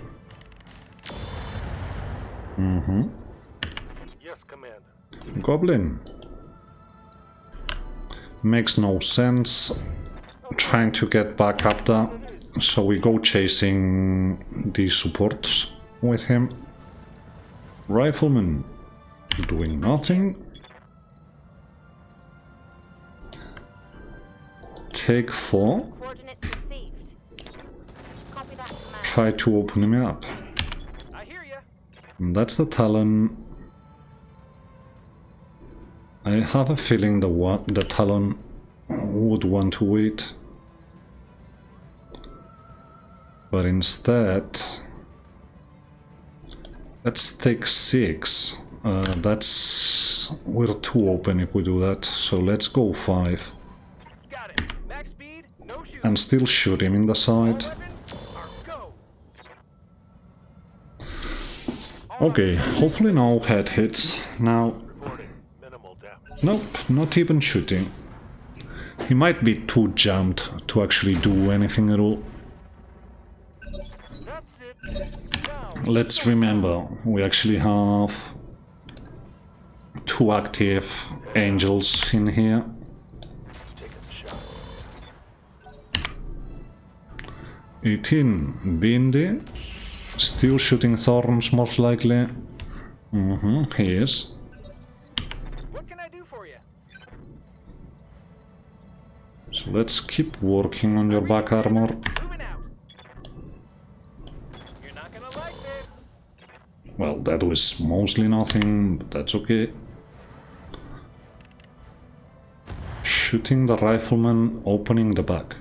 Yes, Commander. Goblin. Makes no sense trying to get back up there, so we go chasing the supports with him. Rifleman doing nothing. Take 4. Coordinates received. Copy that, Commander. Try to open him up. I hear ya. And that's the Talon. I have a feeling the Talon would want to wait. But instead, let's take 6. We're too open if we do that. So let's go 5. Got it. Max speed, no shooting. And still shoot him in the side. Weapons are go. Okay, hopefully no head hits. Now, Reporting minimal damage. nope, not even shooting. He might be too jammed to actually do anything at all. That's it. Down. Let's remember, we actually have 2 active angels in here. Taking a shot. 18, Windy. Still shooting Thorns, most likely. He is. What can I do for you? So let's keep working on your back armor. Moving out. You're not gonna like this. Well, that was mostly nothing, but that's okay. Shooting the rifleman, opening the back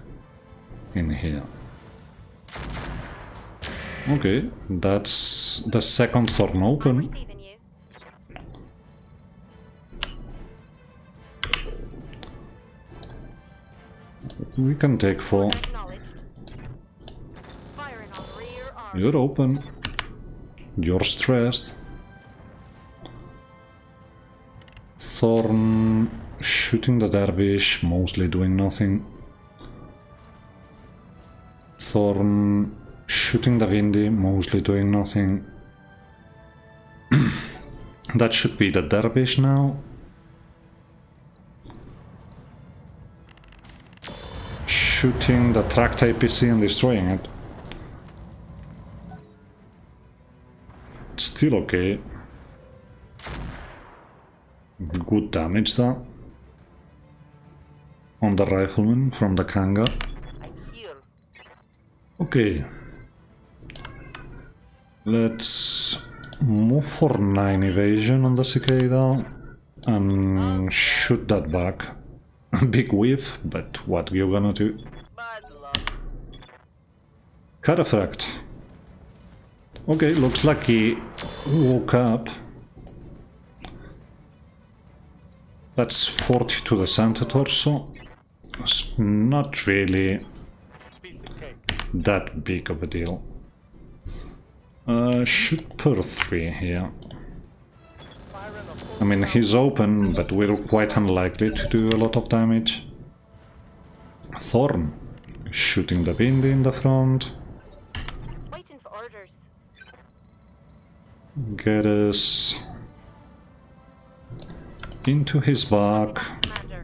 in here. Okay, that's the second Thorn I'm open. receiving you. We can take 4. Acknowledged. Firing on rear arm. You're open. You're stressed. Thorn shooting the Dervish, mostly doing nothing. Thorn shooting the Windy, mostly doing nothing. That should be the Dervish now. shooting the tracked APC and destroying it. It's still okay. Good damage though. On the rifleman from the Kanga. Okay. Let's move for 9 evasion on the cicada and shoot that back. Big whiff, but what you gonna do? Cataphract. Okay, looks like he woke up. That's 40 to the center torso. It's not really that big of a deal. Shoot per 3 here. I mean, he's open, but we're quite unlikely to do a lot of damage. Thorn. Shooting the Bindi in the front. Waiting for orders. Get us into his back. Commander.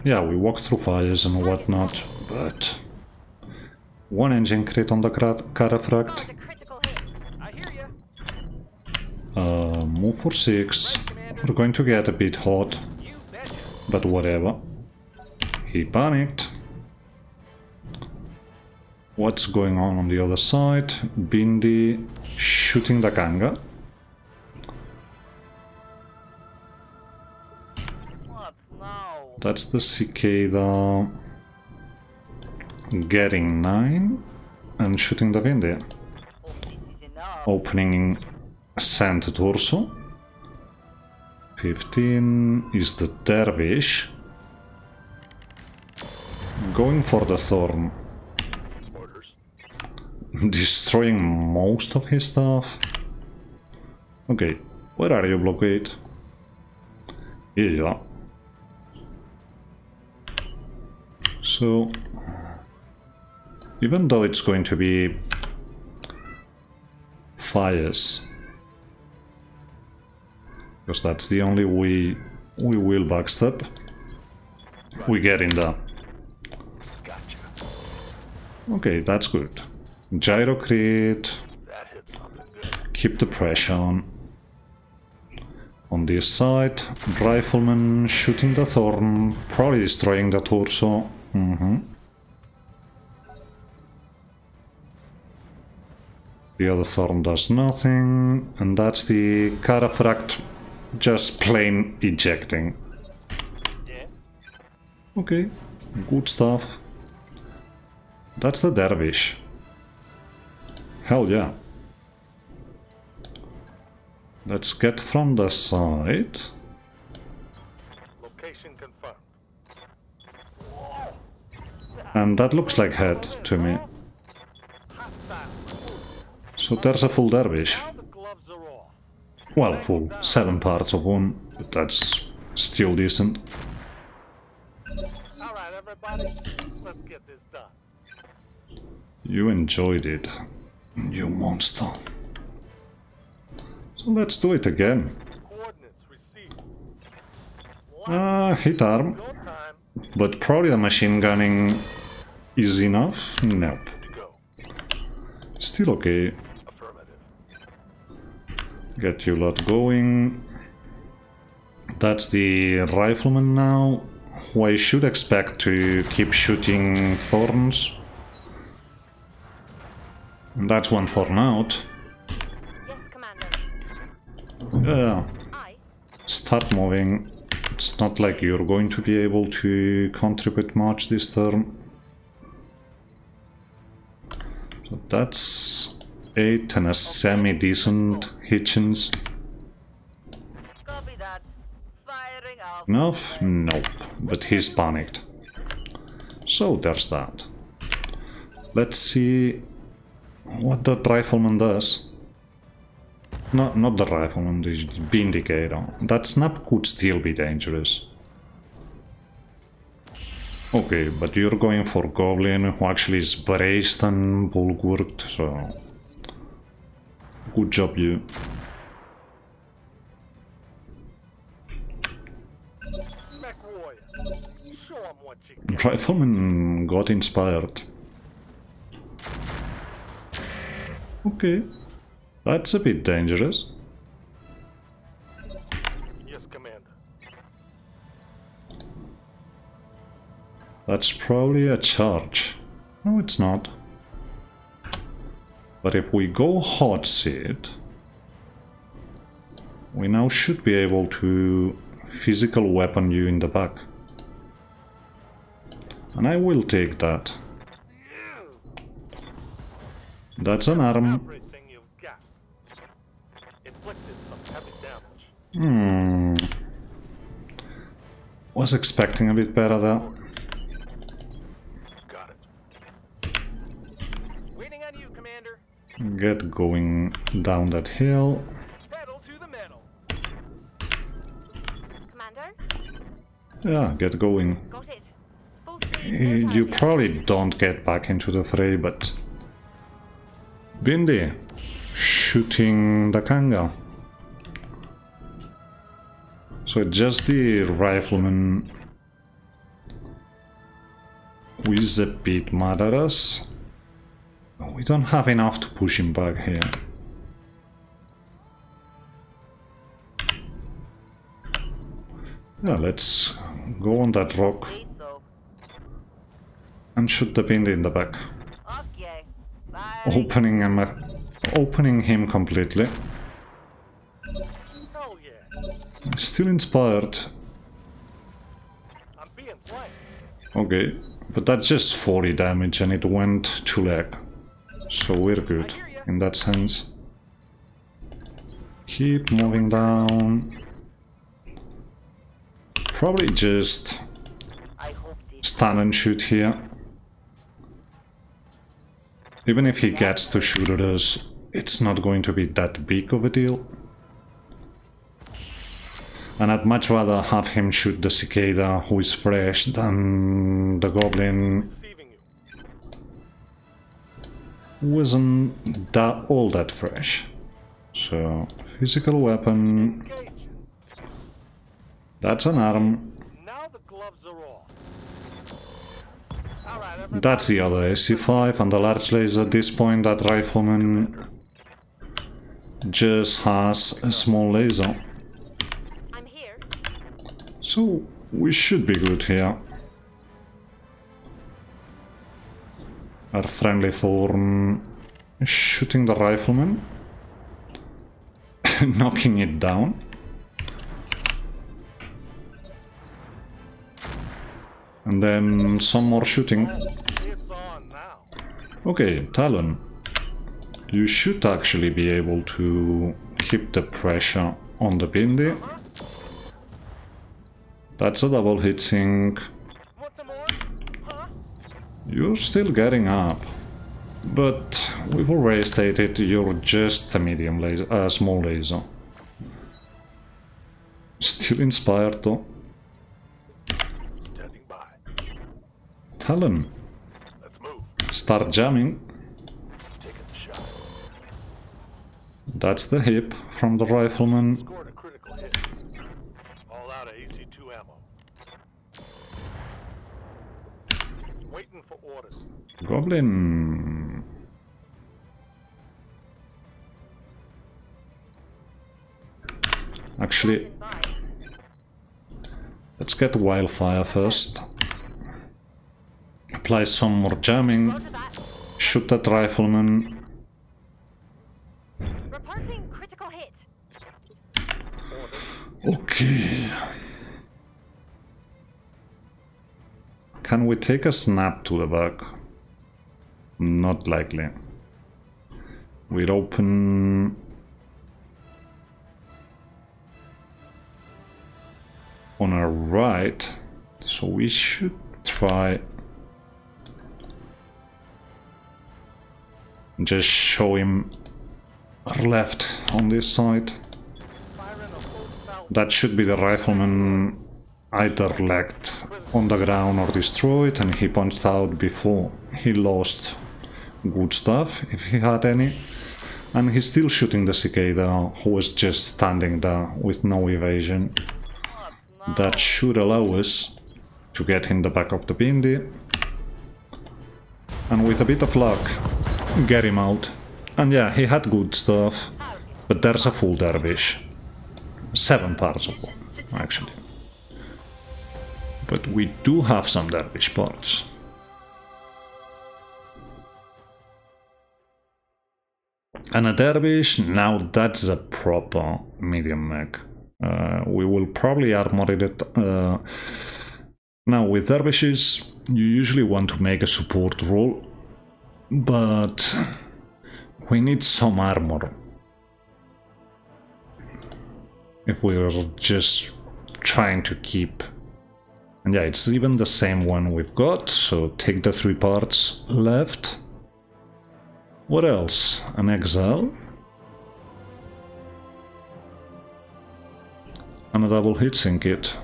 Yeah, we walk through fires and whatnot, but 1 engine crit on the Cataphract. The critical hit. I hear ya. Move for 6. We're going to get a bit hot, You betcha. but whatever. He panicked. What's going on the other side? Bindi shooting the Kanga. What now? That's the cicada getting 9 and shooting the Bindi. Oh, this is enough. Opening center torso. 15 is the dervish. Going for the thorn. Orders. Destroying most of his stuff. Okay, where are you, Blockade? Here you are. So, even though it's going to be fires, because that's the only way we will backstep, we get in there. Gotcha. Okay, that's good. Gyro crit, That hit something good. keep the pressure on. On this side, rifleman shooting the thorn, probably destroying the torso. The other thorn does nothing, and that's the Cataphract just plain ejecting. Yeah. Okay, good stuff. That's the dervish. Hell yeah. Let's get from the side. Location confirmed. And that looks like head to me. Hostile. So there's a full dervish. Now the gloves are off. Well, full. 7 parts of one, but that's still decent. All right, everybody. Let's get this done. You enjoyed it, you monster. So let's do it again. Coordinates received. Hit arm. Go time But probably the machine gunning is enough? Nope. to go. Still okay. Affirmative. Get you lot going. That's the rifleman now, who I should expect to keep shooting thorns. And that's 1 thorn out. Yes, Commander. Yeah. I. Start moving. It's not like you're going to be able to contribute much this turn. So that's 8 and a semi-decent Hitchens. Copy that. Firing out. Enough? Nope. But he's panicked. So there's that. Let's see what that rifleman does. No, not the rifleman, the Vindicator. That snap could still be dangerous. Okay, but you're going for Goblin, who actually is braced and bulwarked, so... Good job, you. Mech warrior. Show 'em what you got. Rifleman got inspired. Okay, that's a bit dangerous. Yes, Commander. That's probably a charge. No, it's not. But if we go hot seat, we now should be able to physical weapon you in the back. And I will take that. That's an arm. Everything you've got. Inflicted some heavy damage. Was expecting a bit better there. Got it. Waiting on you, Commander. Get going down that hill. Pedal to the metal. Commander? Yeah, get going. Got it. Full speed. You probably don't get back into the fray, but... Bindi, shooting the Kanga. So just the rifleman who is a bit mad at us. We don't have enough to push him back here. Yeah, let's go on that rock and shoot the Bindi in the back. Okay. Bye. Opening him completely. Oh yeah. Still inspired. I'm being flanked. Okay, but that's just 40 damage and it went to leg. So we're good in that sense. Keep moving down. Probably just I hope this stand and shoot here. Even if he gets to shoot at us, it's not going to be that big of a deal. And I'd much rather have him shoot the cicada who is fresh than the goblin Receiving you. who isn't all that fresh. So, physical weapon, Engage. that's an arm. Now the gloves are off. All right, everybody. That's the other SC5 and the large laser. At this point, that rifleman just has a small laser. I'm here. So, we should be good here. Our friendly Thorn is shooting the rifleman, knocking it down. And then some more shooting. It's on now. Okay, Talon. You should actually be able to keep the pressure on the Bindi. That's a double hit sync. Want some more? Huh? You're still getting up. But we've already stated you're just a medium laser, small laser. Still inspired though. Standing by. Talon, Let's move. start jamming. Taking the shot. That's the hip from the rifleman. Scored a critical hit. All out of AC2 ammo. Waiting for orders. Goblin. Actually, Inside. let's get wildfire first. Apply some more jamming. Roger that. Shoot that rifleman. Reporting critical hit. Okay. Can we take a snap to the back? Not likely. We're open. On our right, so we should try just show him our left on this side. Firing a full spout. That should be the rifleman either legged on the ground or destroyed, and he punched out before he lost good stuff, if he had any. And he's still shooting the cicada, who was just standing there with no evasion. That should allow us to get in the back of the Bindi. and with a bit of luck, get him out. And yeah, he had good stuff, but there's a full dervish. 7 parts of one, actually. But we do have some dervish parts. And a dervish, now that's a proper medium mech. We will probably armor it. Now with dervishes, you usually want to make a support role, but we need some armor. If we're just trying to keep... And yeah, it's even the same one we've got, so take the 3 parts left. What else? An exile. And a double heatsink kit.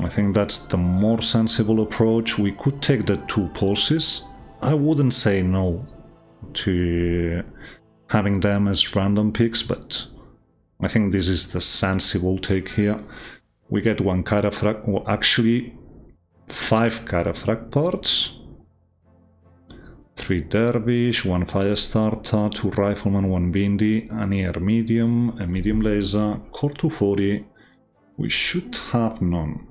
I think that's the more sensible approach. We could take the 2 pulses. I wouldn't say no to having them as random picks, but I think this is the sensible take here. We get 1 Carafrag, well actually 5 Carafrag parts. 3 dervish, 1 fire starter, 2 rifleman, 1 bindi, an air medium, a medium laser, core 240. We should have none.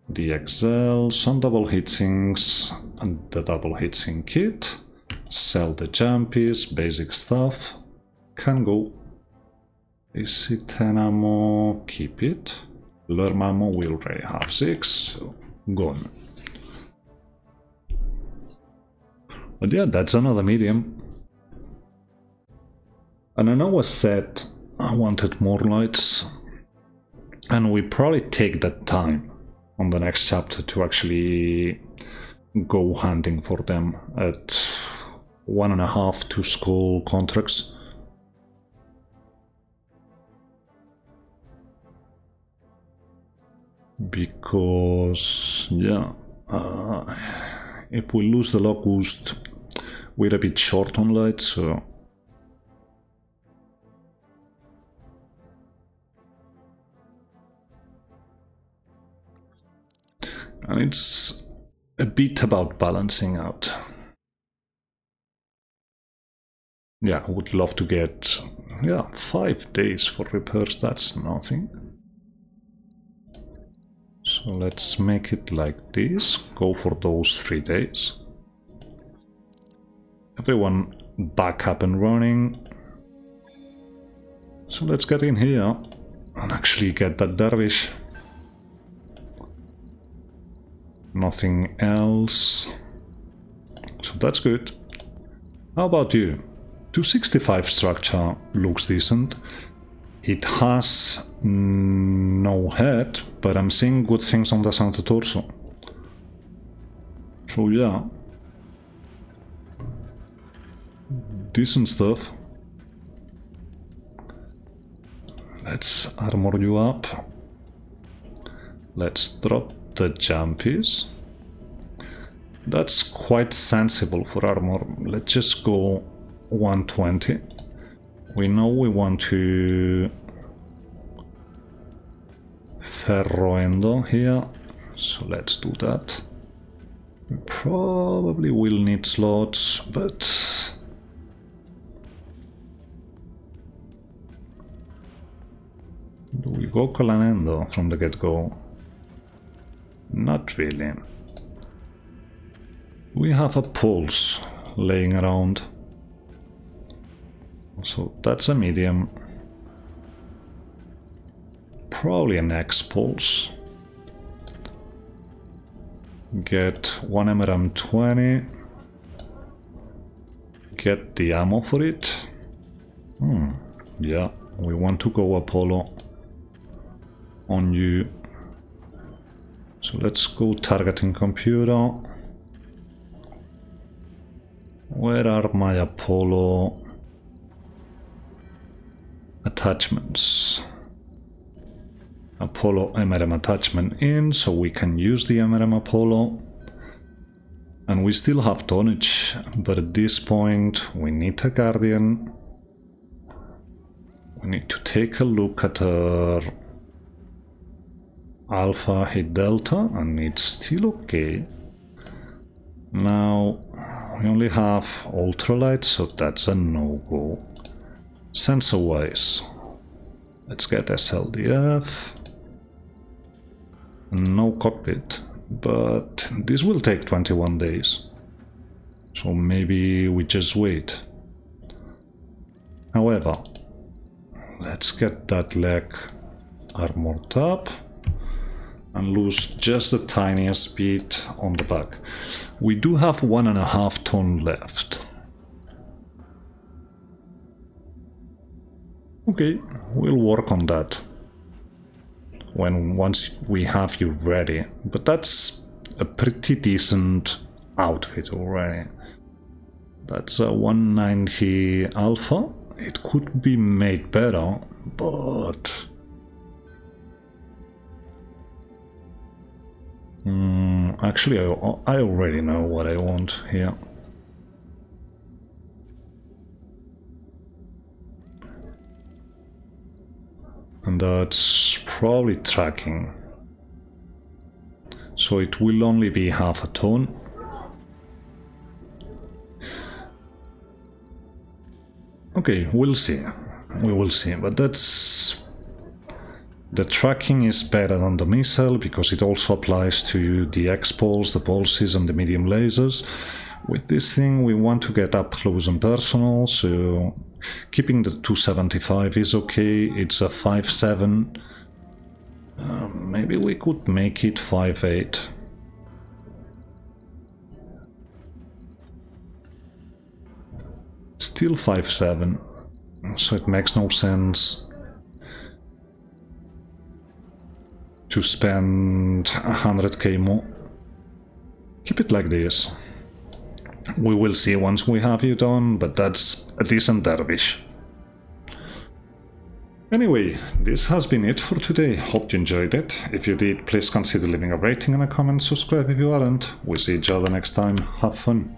The XL, some double heatsinks, and the double heatsink kit. Sell the jumpies, basic stuff. Can go. Is it 10 ammo? Keep it. Lurm ammo we already have 6, so gone. But yeah, that's another medium. And I know I said I wanted more lights, and we probably take that time on the next chapter to actually go hunting for them at 1.5 to school contracts. Because, yeah, if we lose the Locust, we're a bit short on lights, so... And it's a bit about balancing out. Yeah, I would love to get, yeah, 5 days for repairs, that's nothing. So let's make it like this, go for those 3 days. Everyone back up and running. So let's get in here and actually get that dervish. Nothing else. So that's good. How about you? 265 structure looks decent. It has no head, but I'm seeing good things on the center torso. So yeah. Decent stuff. Let's armor you up. Let's drop the jumpies. That's quite sensible for armor. Let's just go 120. We know we want to ferroendo here, so let's do that. We probably will need slots, but do we go Colanendo from the get-go? Not really. We have a pulse laying around. So that's a medium. Probably an X pulse. Get 1 MRM20. Get the ammo for it. Yeah, we want to go Apollo on you. So let's go targeting computer. Where are my Apollo attachments? Apollo MRM attachment in, so we can use the MRM Apollo. And we still have tonnage, but at this point we need a Guardian. We need to take a look at our Alpha hit Delta, and it's still okay. Now, we only have ultralight, so that's a no-go. Sensor-wise, let's get SLDF. No cockpit, but this will take 21 days. So maybe we just wait. However, let's get that leg armored up and lose just the tiniest bit on the back. We do have 1.5 ton left. Okay, we'll work on that once we have you ready. But that's a pretty decent outfit already. That's a 190 alpha. It could be made better, but actually I already know what I want here. And that's probably tracking. So it will only be 0.5 ton. Okay, we'll see. We will see, but that's... The tracking is better than the missile because it also applies to the X-pulse, the pulses and the medium lasers. With this thing we want to get up close and personal, so keeping the 275 is okay. It's a 5.7. Maybe we could make it 5.8. Still 5.7, so it makes no sense to spend 100k more. Keep it like this. We will see once we have you done, but that's a decent dervish. Anyway, this has been it for today. Hope you enjoyed it. If you did, please consider leaving a rating and a comment, subscribe if you aren't. We'll see each other next time. Have fun.